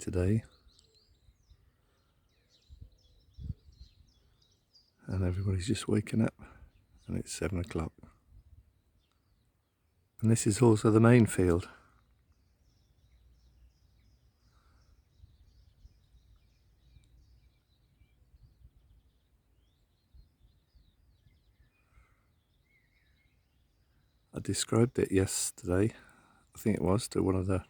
today, and everybody's just waking up, and it's 7 o'clock. And this is also the main field. I described it yesterday, I think it was, to one of the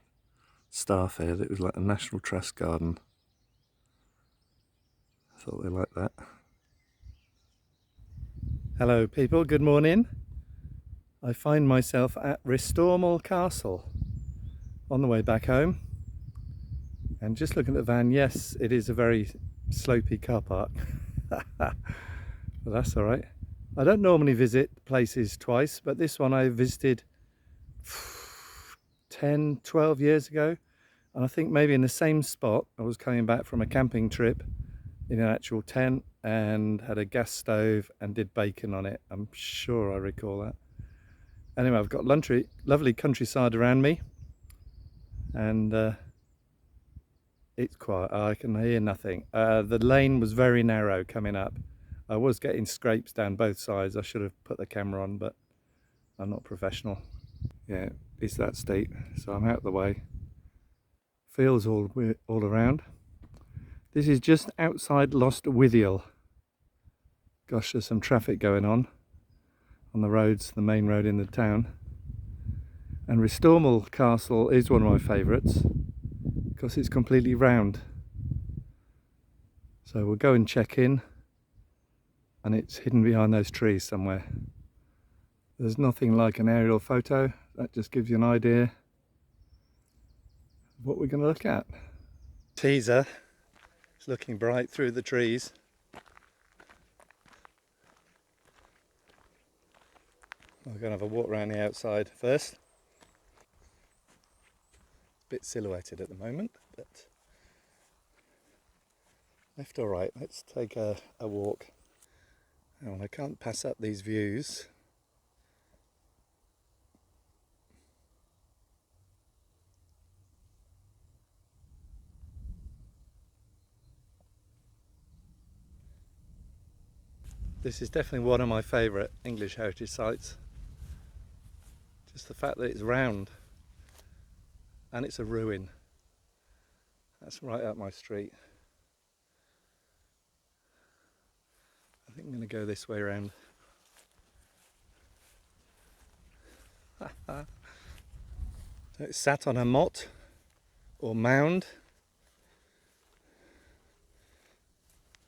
staff here, that it was like a National Trust garden. I thought they liked that. Hello people, good morning. I find myself at Restormel Castle on the way back home, and just looking at the van, yes, it is a very slopey car park. But that's all right. I don't normally visit places twice, but this one I visited 10, 12 years ago, and I think maybe in the same spot. I was coming back from a camping trip in an actual tent and had a gas stove and did bacon on it. I'm sure I recall that. Anyway, I've got lovely countryside around me, and it's quiet. I can hear nothing. The lane was very narrow coming up. I was getting scrapes down both sides. I should have put the camera on, but I'm not professional. Yeah, it's that steep, so I'm out of the way. Fields all around. This is just outside Lostwithiel. Gosh, there's some traffic going on the roads, the main road in the town. And Restormel Castle is one of my favourites because it's completely round. So we'll go and check in, and it's hidden behind those trees somewhere. There's nothing like an aerial photo. That just gives you an idea of what we're going to look at. Teaser is looking bright through the trees. We're going to have a walk around the outside first. It's a bit silhouetted at the moment, but left or right, let's take a walk. Oh, I can't pass up these views. This is definitely one of my favourite English heritage sites. Just the fact that it's round and it's a ruin. That's right up my street. I think I'm going to go this way around. So it's sat on a motte or mound,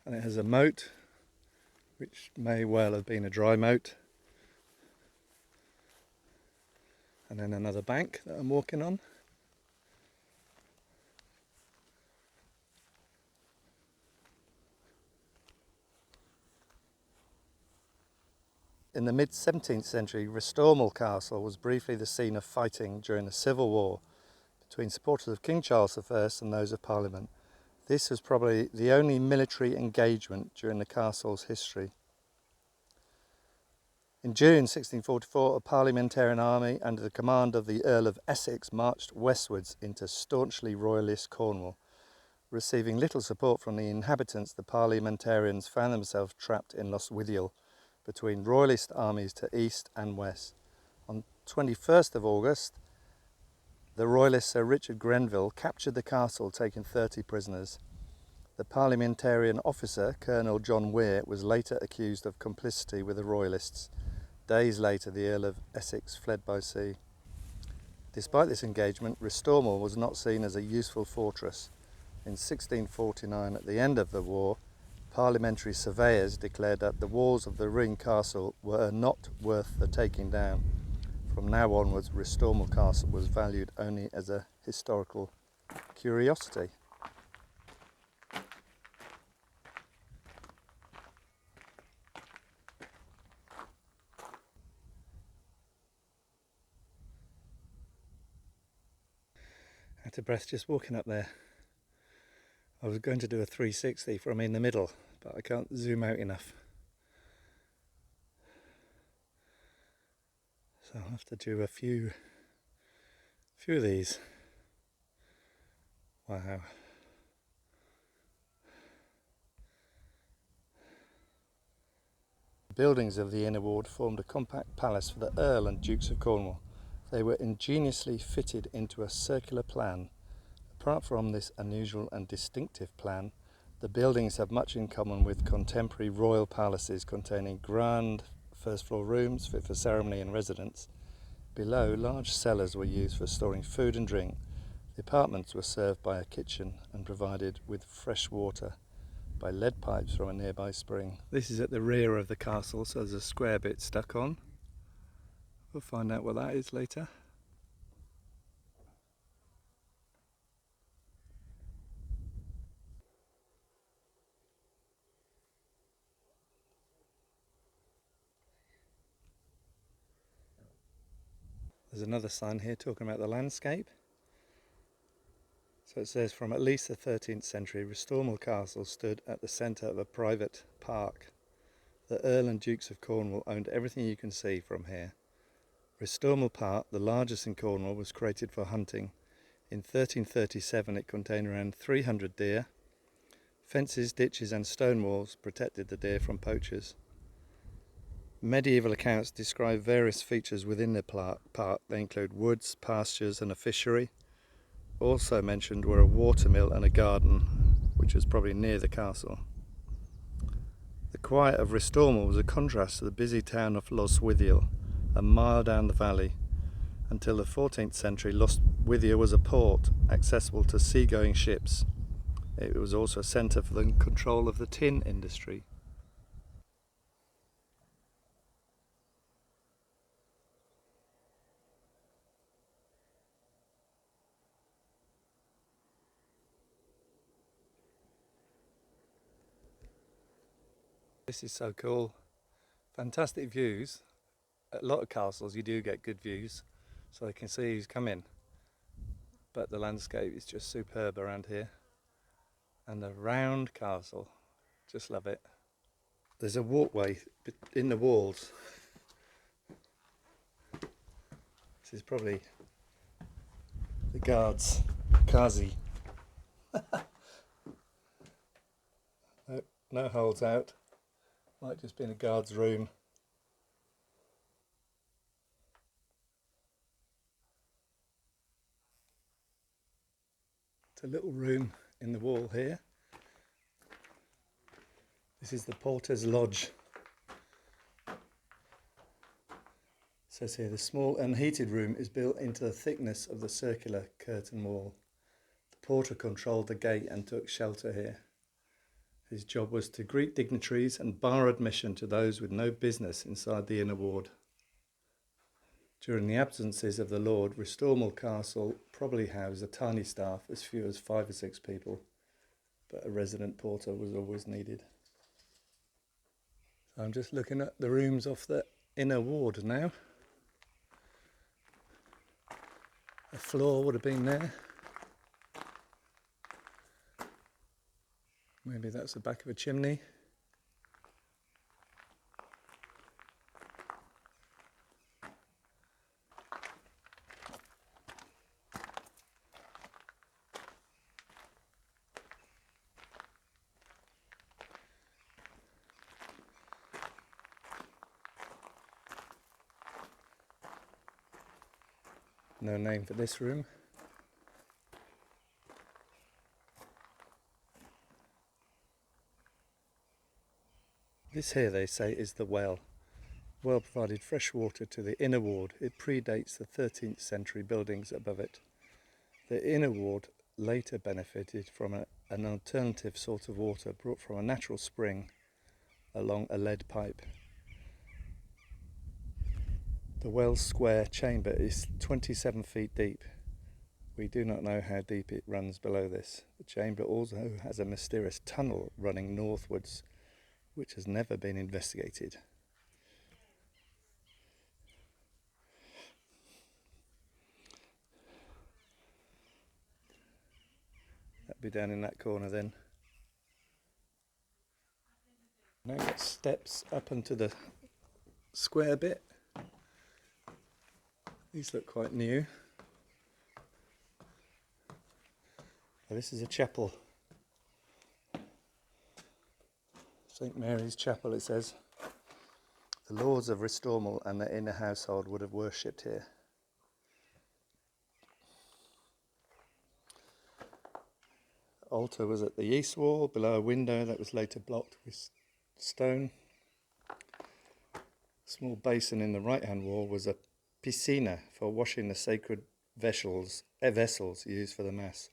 and it has a moat, which may well have been a dry moat, and then another bank that I'm walking on. In the mid-17th century, Restormel Castle was briefly the scene of fighting during the Civil War between supporters of King Charles I and those of Parliament. This was probably the only military engagement during the castle's history. In June 1644, a parliamentarian army under the command of the Earl of Essex marched westwards into staunchly royalist Cornwall. Receiving little support from the inhabitants, the parliamentarians found themselves trapped in Lostwithiel between royalist armies to east and west. On 21st of August, the royalist Sir Richard Grenville captured the castle, taking 30 prisoners. The parliamentarian officer, Colonel John Weir, was later accused of complicity with the royalists. Days later, the Earl of Essex fled by sea. Despite this engagement, Restormel was not seen as a useful fortress. In 1649, at the end of the war, parliamentary surveyors declared that the walls of the ruined castle were not worth the taking down. From now onwards, Restormel Castle was valued only as a historical curiosity. Out of breath just walking up there. I was going to do a 360 from in the middle, but I can't zoom out enough. So I'll have to do a few of these. Wow. buildings of the inner ward formed a compact palace for the Earl and Dukes of Cornwall. They were ingeniously fitted into a circular plan. Apart from this unusual and distinctive plan, the buildings have much in common with contemporary royal palaces containing grand first-floor rooms fit for ceremony and residence. Below, large cellars were used for storing food and drink. The apartments were served by a kitchen and provided with fresh water by lead pipes from a nearby spring. This is at the rear of the castle, so there's a square bit stuck on. We'll find out what that is later. There's another sign here talking about the landscape. So it says, from at least the 13th century, Restormel Castle stood at the centre of a private park. The Earl and Dukes of Cornwall owned everything you can see from here. Restormel Park, the largest in Cornwall, was created for hunting. In 1337 it contained around 300 deer. Fences, ditches and stone walls protected the deer from poachers. Medieval accounts describe various features within the park. They include woods, pastures and a fishery. Also mentioned were a watermill and a garden, which was probably near the castle. The quiet of Restormel was a contrast to the busy town of Lostwithiel, a mile down the valley. Until the 14th century, Lostwithiel was a port accessible to seagoing ships. It was also a centre for the control of the tin industry. This is so cool. Fantastic views. At a lot of castles you do get good views, so they can see who's coming. But the landscape is just superb around here. And the round castle, just love it. There's a walkway in the walls. This is probably the guards' kazi. No holes out. Might just be in a guard's room. It's a little room in the wall here. This is the porter's lodge. It says here, the small unheated room is built into the thickness of the circular curtain wall. The porter controlled the gate and took shelter here. His job was to greet dignitaries and bar admission to those with no business inside the inner ward. During the absences of the Lord, Restormel Castle probably housed a tiny staff, as few as 5 or 6 people, but a resident porter was always needed. So I'm just looking at the rooms off the inner ward now. A floor would have been there. Maybe that's the back of a chimney. No name for this room. This here, they say, is the well. The well provided fresh water to the inner ward. It predates the 13th century buildings above it. The inner ward later benefited from an alternative sort of water brought from a natural spring along a lead pipe. The well's square chamber is 27 feet deep. We do not know how deep it runs below this. The chamber also has a mysterious tunnel running northwards, which has never been investigated. That'd be down in that corner then. Now we've got steps up onto the square bit. These look quite new. Oh, this is a chapel. St Mary's Chapel, it says. The lords of Restormel and their inner household would have worshipped here. Altar was at the east wall, below a window that was later blocked with stone. A small basin in the right-hand wall was a piscina for washing the sacred vessels used for the Mass.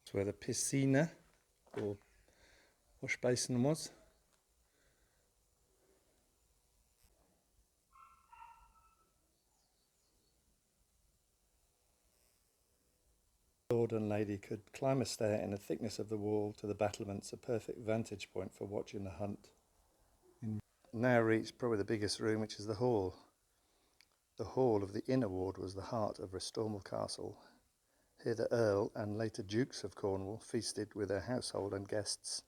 That's where the piscina, or wash basin, was. Lord and lady could climb a stair in the thickness of the wall to the battlements, a perfect vantage point for watching the hunt. Now reached probably the biggest room, which is the hall. The hall of the inner ward was the heart of Restormel Castle. Here the Earl and later Dukes of Cornwall feasted with their household and guests.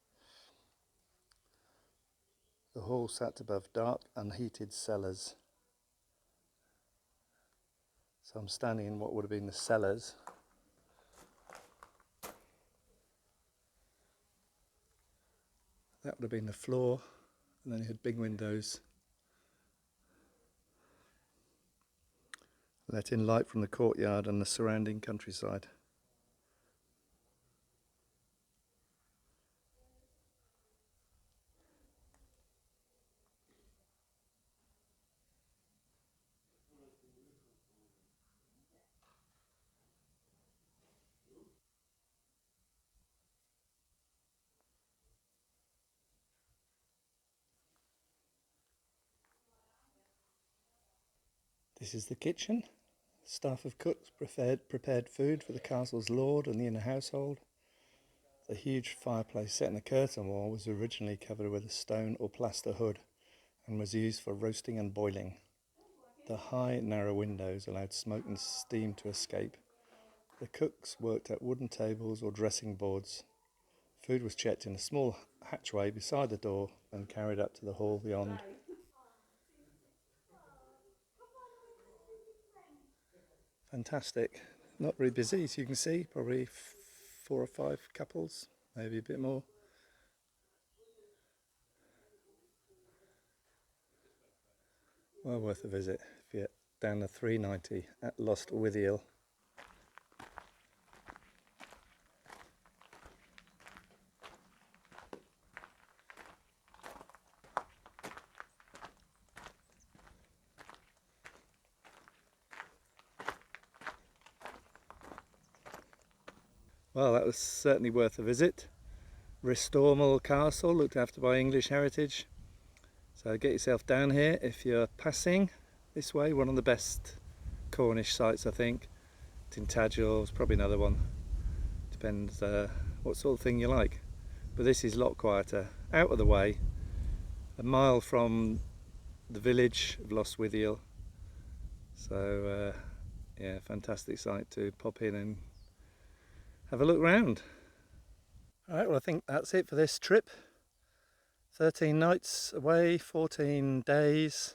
The hall sat above dark, unheated cellars. So I'm standing in what would have been the cellars. That would have been the floor, and then you had big windows, let in light from the courtyard and the surrounding countryside. This is the kitchen. Staff of cooks prepared food for the castle's lord and the inner household. The huge fireplace set in the curtain wall was originally covered with a stone or plaster hood and was used for roasting and boiling. The high, narrow windows allowed smoke and steam to escape. The cooks worked at wooden tables or dressing boards. Food was checked in a small hatchway beside the door and carried up to the hall beyond. Fantastic. Not very busy, as you can see, probably 4 or 5 couples, maybe a bit more. Well worth a visit if you're down the 390 at Lostwithiel. Well, that was certainly worth a visit. Restormel Castle, looked after by English Heritage. So get yourself down here if you're passing this way. One of the best Cornish sites, I think. Tintagel, probably another one. Depends what sort of thing you like. But this is a lot quieter, out of the way, a mile from the village of Lostwithiel. So yeah, fantastic site to pop in and have a look round. Alright, well I think that's it for this trip. 13 nights away, 14 days.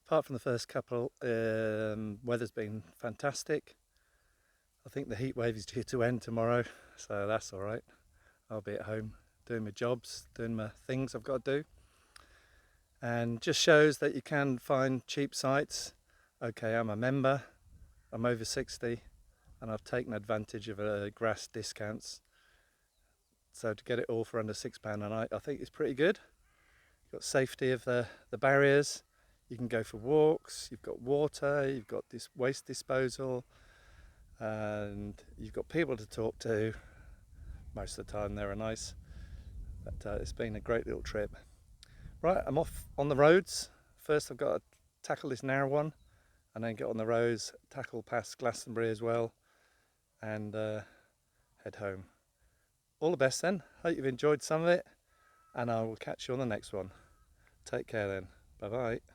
Apart from the first couple, weather's been fantastic. I think the heat wave is due to end tomorrow, so that's alright. I'll be at home doing my jobs, doing my things I've got to do. And just shows that you can find cheap sites. Okay, I'm a member, I'm over 60, and I've taken advantage of grass discounts. So to get it all for under £6 a night, I think it's pretty good. You've got safety of the barriers. You can go for walks. You've got water. You've got this waste disposal, and you've got people to talk to. Most of the time, they're nice. But it's been a great little trip. Right, I'm off on the roads. First, I've got to tackle this narrow one, and then get on the roads, tackle past Glastonbury as well, and head home. All the best then. Hope you've enjoyed some of it, and I will catch you on the next one. Take care then. Bye bye.